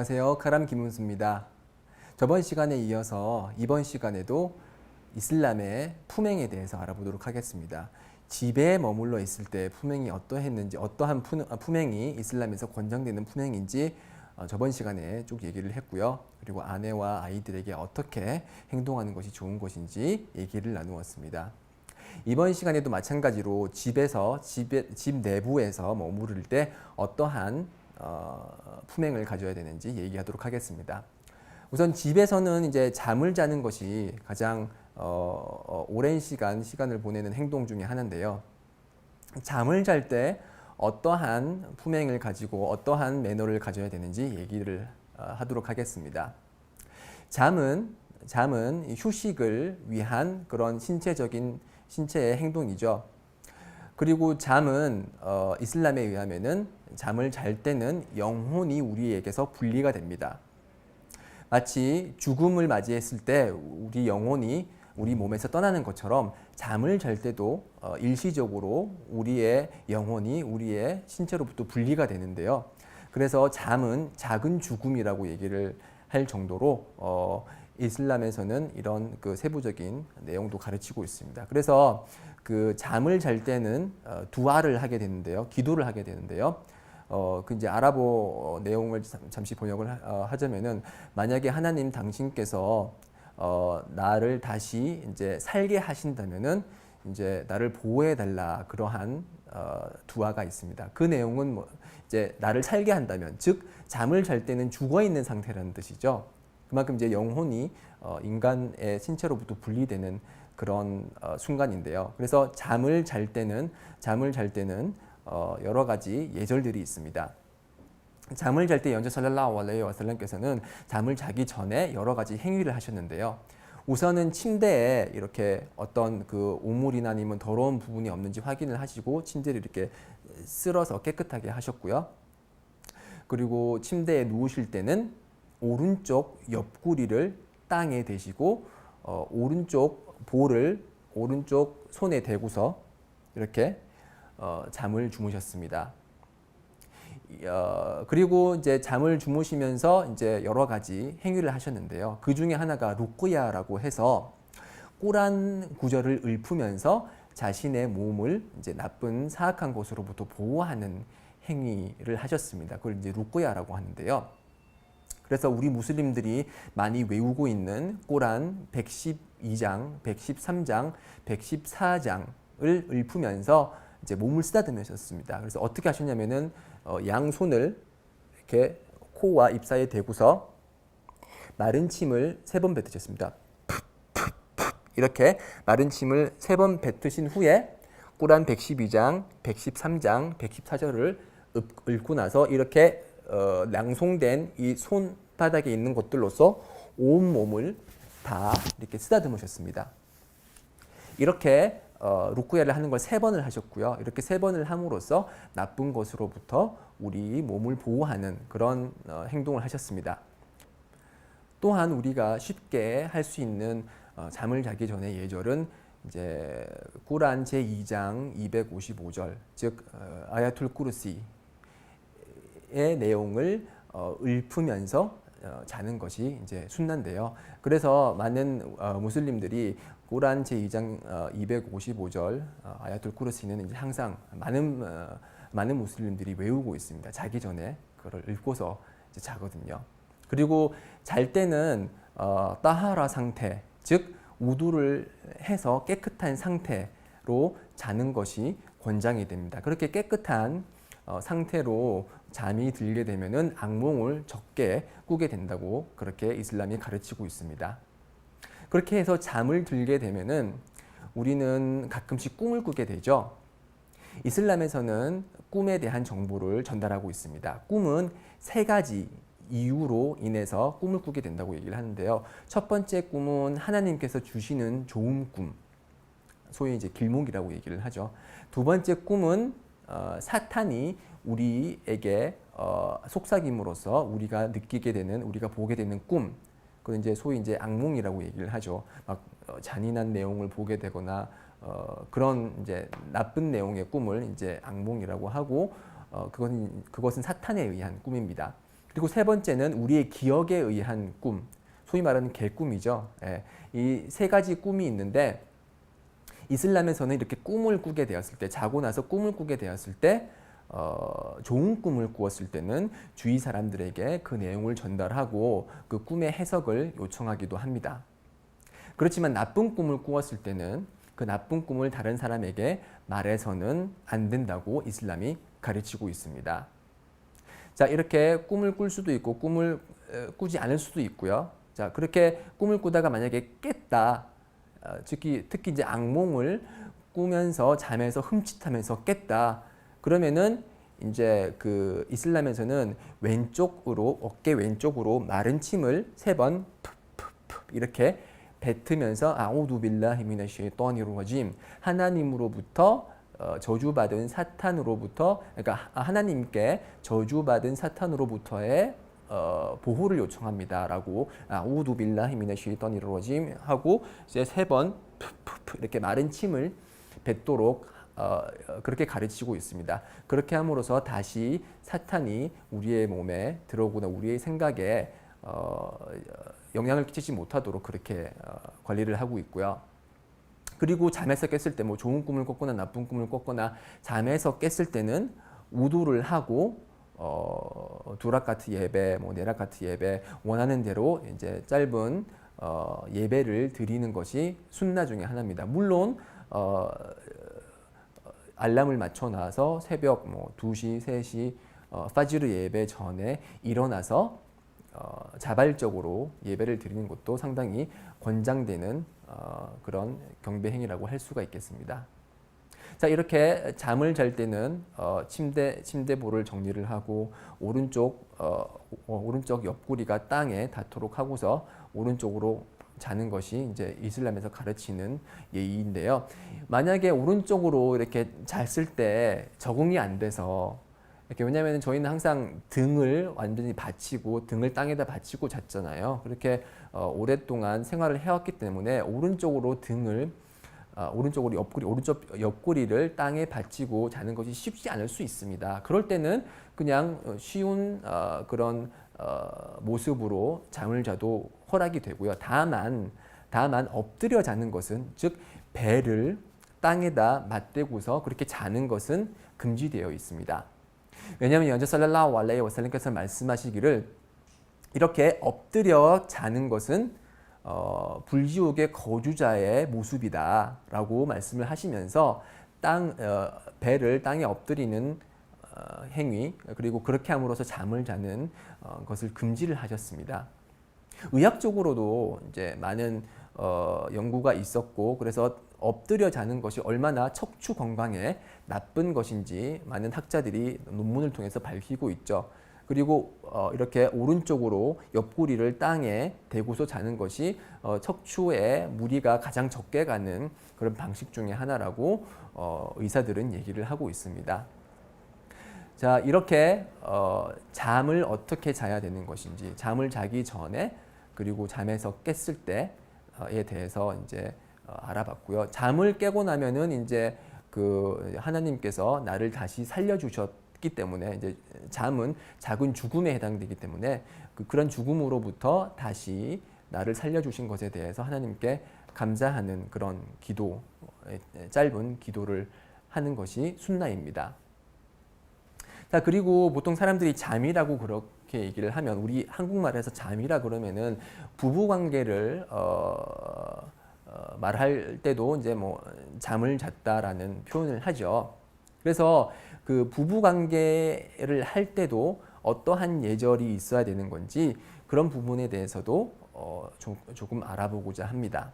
안녕하세요. 카람 김은수입니다. 저번 시간에 이어서 이번 시간에도 이슬람의 품행에 대해서 알아보도록 하겠습니다. 집에 머물러 있을 때 품행이 어떠했는지, 어떠한 품행이 이슬람에서 권장되는 품행인지 저번 시간에 쭉 얘기를 했고요. 그리고 아내와 아이들에게 어떻게 행동하는 것이 좋은 것인지 얘기를 나누었습니다. 이번 시간에도 마찬가지로 집 내부에서 머무를 때 어떠한 품행을 가져야 되는지 얘기하도록 하겠습니다. 우선 집에서는 이제 잠을 자는 것이 가장 오랜 시간을 보내는 행동 중에 하나인데요. 잠을 잘 때 어떠한 품행을 가지고 어떠한 매너를 가져야 되는지 얘기를 하도록 하겠습니다. 잠은 휴식을 위한 그런 신체의 행동이죠. 그리고 잠은 이슬람에 의하면은 잠을 잘 때는 영혼이 우리에게서 분리가 됩니다. 마치 죽음을 맞이했을 때 우리 영혼이 우리 몸에서 떠나는 것처럼 잠을 잘 때도 일시적으로 우리의 영혼이 우리의 신체로부터 분리가 되는데요. 그래서 잠은 작은 죽음이라고 얘기를 할 정도로 이슬람에서는 이런 그 세부적인 내용도 가르치고 있습니다. 그래서 그 잠을 잘 때는 두아를 하게 되는데요. 기도를 하게 되는데요. 그 이제 아랍어 내용을 잠시 번역을 하자면은, 만약에 하나님 당신께서 나를 다시 이제 살게 하신다면은 이제 나를 보호해 달라, 그러한 두아가 있습니다. 그 내용은 이제 나를 살게 한다면, 즉 잠을 잘 때는 죽어 있는 상태라는 뜻이죠. 그만큼 이제 영혼이 인간의 신체로부터 분리되는 그런 순간인데요. 그래서 잠을 잘 때는 여러 가지 예절들이 있습니다. 잠을 잘 때 연주 살랄라후 알레이히 와살람께서는 잠을 자기 전에 여러 가지 행위를 하셨는데요. 우선은 침대에 이렇게 어떤 그 오물이나 아니면 더러운 부분이 없는지 확인을 하시고 침대를 이렇게 쓸어서 깨끗하게 하셨고요. 그리고 침대에 누우실 때는 오른쪽 옆구리를 땅에 대시고 오른쪽 볼을 오른쪽 손에 대고서 이렇게 잠을 주무셨습니다. 그리고 이제 잠을 주무시면서 이제 여러 가지 행위를 하셨는데요. 그 중에 하나가 루꾸야라고 해서 꾸란 구절을 읊으면서 자신의 몸을 이제 나쁜 사악한 것으로부터 보호하는 행위를 하셨습니다. 그걸 이제 루꾸야라고 하는데요. 그래서 우리 무슬림들이 많이 외우고 있는 꾸란 112장, 113장, 114장을 읊으면서 이제 몸을 쓰다듬으셨습니다. 그래서 어떻게 하셨냐면은 양손을 이렇게 코와 입 사이에 대고서 마른 침을 3번 뱉으셨습니다. 이렇게 마른 침을 3번 뱉으신 후에 꾸란 112장, 113장, 114절을 읊고 나서 이렇게 낭송된 이 손바닥에 있는 것들로서 온 몸을 다 이렇게 쓰다듬으셨습니다. 이렇게 루쿠야를 하는 걸 3번을 하셨고요. 이렇게 3번을 함으로써 나쁜 것으로부터 우리 몸을 보호하는 그런 행동을 하셨습니다. 또한 우리가 쉽게 할 수 있는 잠을 자기 전의 예절은 이제 꾸란 제2장 255절, 즉 아야툴 쿠르시의 내용을 읊으면서 자는 것이 이제 순나인데요. 그래서 많은 무슬림들이 꾸란 제2장 255절 아야툴 쿠르시는 이제 항상 많은 무슬림들이 외우고 있습니다. 자기 전에 그걸 읽고서 이제 자거든요. 그리고 잘 때는 따하라 상태, 즉 우두를 해서 깨끗한 상태로 자는 것이 권장이 됩니다. 그렇게 깨끗한 상태로 잠이 들게 되면은 악몽을 적게 꾸게 된다고 그렇게 이슬람이 가르치고 있습니다. 그렇게 해서 잠을 들게 되면은 우리는 가끔씩 꿈을 꾸게 되죠. 이슬람에서는 꿈에 대한 정보를 전달하고 있습니다. 꿈은 3가지 이유로 인해서 꿈을 꾸게 된다고 얘기를 하는데요. 첫 번째 꿈은 하나님께서 주시는 좋은 꿈, 소위 이제 길몽이라고 얘기를 하죠. 두 번째 꿈은 사탄이 우리에게 속삭임으로써 우리가 느끼게 되는, 우리가 보게 되는 꿈, 그건 이제 소위 이제 악몽이라고 얘기를 하죠. 막 잔인한 내용을 보게 되거나 그런 이제 나쁜 내용의 꿈을 이제 악몽이라고 하고, 그것은 사탄에 의한 꿈입니다. 그리고 세 번째는 우리의 기억에 의한 꿈, 소위 말하는 개꿈이죠. 예, 이 세 가지 꿈이 있는데 이슬람에서는 이렇게 꿈을 꾸게 되었을 때, 자고 나서 꿈을 꾸게 되었을 때 좋은 꿈을 꾸었을 때는 주위 사람들에게 그 내용을 전달하고 그 꿈의 해석을 요청하기도 합니다. 그렇지만 나쁜 꿈을 꾸었을 때는 그 나쁜 꿈을 다른 사람에게 말해서는 안 된다고 이슬람이 가르치고 있습니다. 자, 이렇게 꿈을 꿀 수도 있고 꿈을 꾸지 않을 수도 있고요. 자, 그렇게 꿈을 꾸다가 만약에 깼다. 특히 이제 악몽을 꾸면서 잠에서 흠칫하면서 깼다. 그러면은 이제 그 이슬람에서는 왼쪽으로 어깨 왼쪽으로 마른 침을 3번 이렇게 뱉으면서 아우두 빌라히 미나시 샤이ጧ니르 라짐 하나님으로부터 저주받은 사탄으로부터 그러니까 하나님께 저주받은 사탄으로부터의 보호를 요청합니다라고 아우두 빌라히 미나시 샤이ጧ니르 라짐 하고 이제 3번 이렇게 마른 침을 뱉도록 그렇게 가르치고 있습니다. 그렇게 함으로써 다시 사탄이 우리의 몸에 들어오거나 우리의 생각에 영향을 끼치지 못하도록 그렇게 관리를 하고 있고요. 그리고 잠에서 깼을 때 뭐 좋은 꿈을 꿨거나 나쁜 꿈을 꿨거나 잠에서 깼을 때는 우도를 하고 두라카트 예배, 뭐 네라카트 예배 원하는 대로 이제 짧은 예배를 드리는 것이 순나 중에 하나입니다. 물론 알람을 맞춰 놔서 새벽 뭐 2시, 3시 파지르 예배 전에 일어나서 자발적으로 예배를 드리는 것도 상당히 권장되는 그런 경배 행위라고 할 수가 있겠습니다. 자, 이렇게 잠을 잘 때는 침대볼을 정리를 하고 오른쪽 옆구리가 땅에 닿도록 하고서 오른쪽으로 자는 것이 이제 이슬람에서 가르치는 예의인데요. 만약에 오른쪽으로 이렇게 잤을 때 적응이 안 돼서 이렇게 왜냐하면 저희는 항상 등을 완전히 받치고 등을 땅에다 받치고 잤잖아요. 그렇게 오랫동안 생활을 해왔기 때문에 오른쪽으로 오른쪽 옆구리를 땅에 받치고 자는 것이 쉽지 않을 수 있습니다. 그럴 때는 그냥 쉬운 그런 모습으로 잠을 자도 허락이 되고요. 다만 엎드려 자는 것은 즉 배를 땅에다 맞대고서 그렇게 자는 것은 금지되어 있습니다. 왜냐하면 연자 살랄라hu 알라이히 와살람께서 말씀하시기를 이렇게 엎드려 자는 것은 불지옥의 거주자의 모습이다 라고 말씀을 하시면서 배를 땅에 엎드리는 행위 그리고 그렇게 함으로써 잠을 자는 것을 금지를 하셨습니다. 의학적으로도 이제 많은 연구가 있었고 그래서 엎드려 자는 것이 얼마나 척추 건강에 나쁜 것인지 많은 학자들이 논문을 통해서 밝히고 있죠. 그리고 이렇게 오른쪽으로 옆구리를 땅에 대고서 자는 것이 척추에 무리가 가장 적게 가는 그런 방식 중에 하나라고 의사들은 얘기를 하고 있습니다. 자, 이렇게 잠을 어떻게 자야 되는 것인지, 잠을 자기 전에 그리고 잠에서 깼을 때에 대해서 이제 알아봤고요. 잠을 깨고 나면은 이제 그 하나님께서 나를 다시 살려주셨기 때문에 이제 잠은 작은 죽음에 해당되기 때문에 그런 죽음으로부터 다시 나를 살려주신 것에 대해서 하나님께 감사하는 그런 기도, 짧은 기도를 하는 것이 순나입니다. 자, 그리고 보통 사람들이 잠이라고 그렇게 얘기를 하면 우리 한국말에서 잠이라 그러면은 부부 관계를 말할 때도 이제 뭐 잠을 잤다라는 표현을 하죠. 그래서 그 부부 관계를 할 때도 어떠한 예절이 있어야 되는 건지 그런 부분에 대해서도 조금 알아보고자 합니다.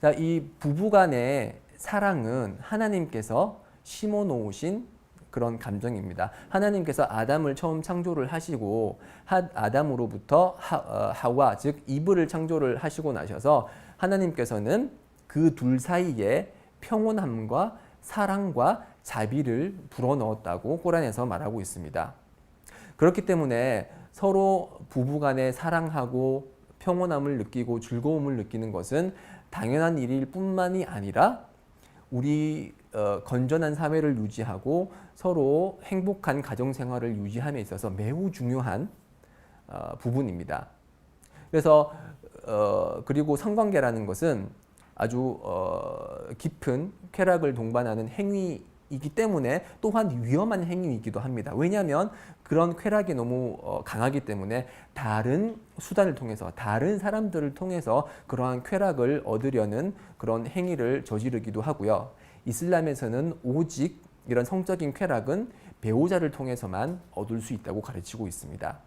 자, 이 부부 간의 사랑은 하나님께서 심어 놓으신 그런 감정입니다. 하나님께서 아담을 처음 창조를 하시고 아담으로부터 하와 즉 이브를 창조를 하시고 나셔서 하나님께서는 그 둘 사이에 평온함과 사랑과 자비를 불어넣었다고 꾸란에서 말하고 있습니다. 그렇기 때문에 서로 부부간에 사랑하고 평온함을 느끼고 즐거움을 느끼는 것은 당연한 일일 뿐만이 아니라 우리 건전한 사회를 유지하고 서로 행복한 가정 생활을 유지함에 있어서 매우 중요한 부분입니다. 그래서 그리고 성관계라는 것은 아주 깊은 쾌락을 동반하는 행위이기 때문에 또한 위험한 행위이기도 합니다. 왜냐하면 그런 쾌락이 너무 강하기 때문에 다른 수단을 통해서 다른 사람들을 통해서 그러한 쾌락을 얻으려는 그런 행위를 저지르기도 하고요. 이슬람에서는 오직 이런 성적인 쾌락은 배우자를 통해서만 얻을 수 있다고 가르치고 있습니다.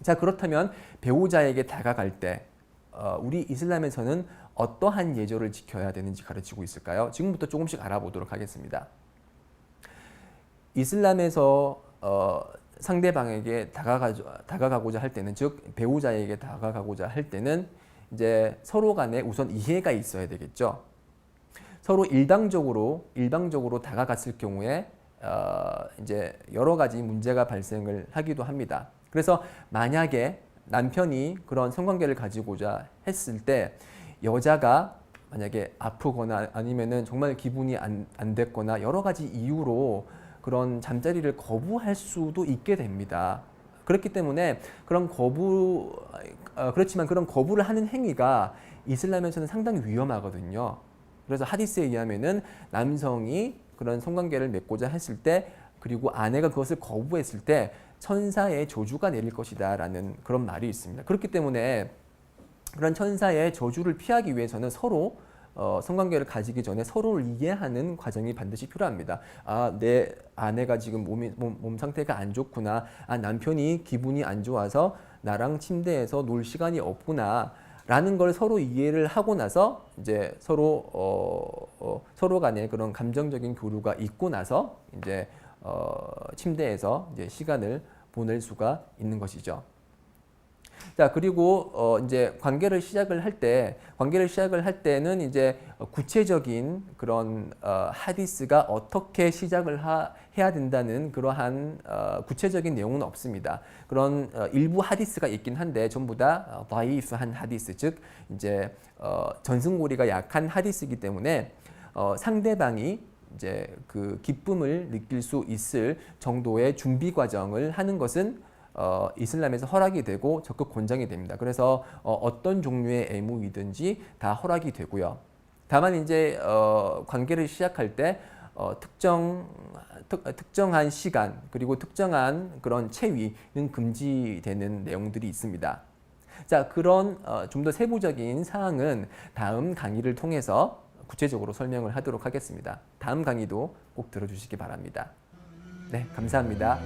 자, 그렇다면 배우자에게 다가갈 때 우리 이슬람에서는 어떠한 예절을 지켜야 되는지 가르치고 있을까요? 지금부터 조금씩 알아보도록 하겠습니다. 이슬람에서 상대방에게 다가가고자 할 때는, 즉 배우자에게 다가가고자 할 때는 이제 서로 간에 우선 이해가 있어야 되겠죠. 서로 일방적으로 다가갔을 경우에 이제 여러 가지 문제가 발생을 하기도 합니다. 그래서 만약에 남편이 그런 성관계를 가지고자 했을 때 여자가 만약에 아프거나 아니면은 정말 기분이 안 됐거나 여러 가지 이유로 그런 잠자리를 거부할 수도 있게 됩니다. 그렇기 때문에 그렇지만 그런 거부를 하는 행위가 이슬람에서는 상당히 위험하거든요. 그래서 하디스에 의하면은 남성이 그런 성관계를 맺고자 했을 때 그리고 아내가 그것을 거부했을 때 천사의 저주가 내릴 것이다라는 그런 말이 있습니다. 그렇기 때문에 그런 천사의 저주를 피하기 위해서는 서로 성관계를 가지기 전에 서로를 이해하는 과정이 반드시 필요합니다. 아, 내 아내가 지금 몸 상태가 안 좋구나. 아, 남편이 기분이 안 좋아서 나랑 침대에서 놀 시간이 없구나. 라는 걸 서로 이해를 하고 나서 이제 서로 간에 그런 감정적인 교류가 있고 나서 이제 침대에서 이제 시간을 보낼 수가 있는 것이죠. 자, 그리고 이제 관계를 시작을 할 때는 이제 구체적인 그런 하디스가 어떻게 시작을 해야 된다는 그러한 구체적인 내용은 없습니다. 그런 일부 하디스가 있긴 한데 전부 다 다이프한 하디스, 즉 이제 전승고리가 약한 하디스이기 때문에 상대방이 이제 그 기쁨을 느낄 수 있을 정도의 준비 과정을 하는 것은 이슬람에서 허락이 되고 적극 권장이 됩니다. 그래서 어떤 종류의 애무이든지 다 허락이 되고요. 다만 이제 관계를 시작할 때 특정한 시간 그리고 특정한 그런 체위는 금지되는 내용들이 있습니다. 자, 그런 좀 더 세부적인 사항은 다음 강의를 통해서 구체적으로 설명을 하도록 하겠습니다. 다음 강의도 꼭 들어주시기 바랍니다. 네, 감사합니다.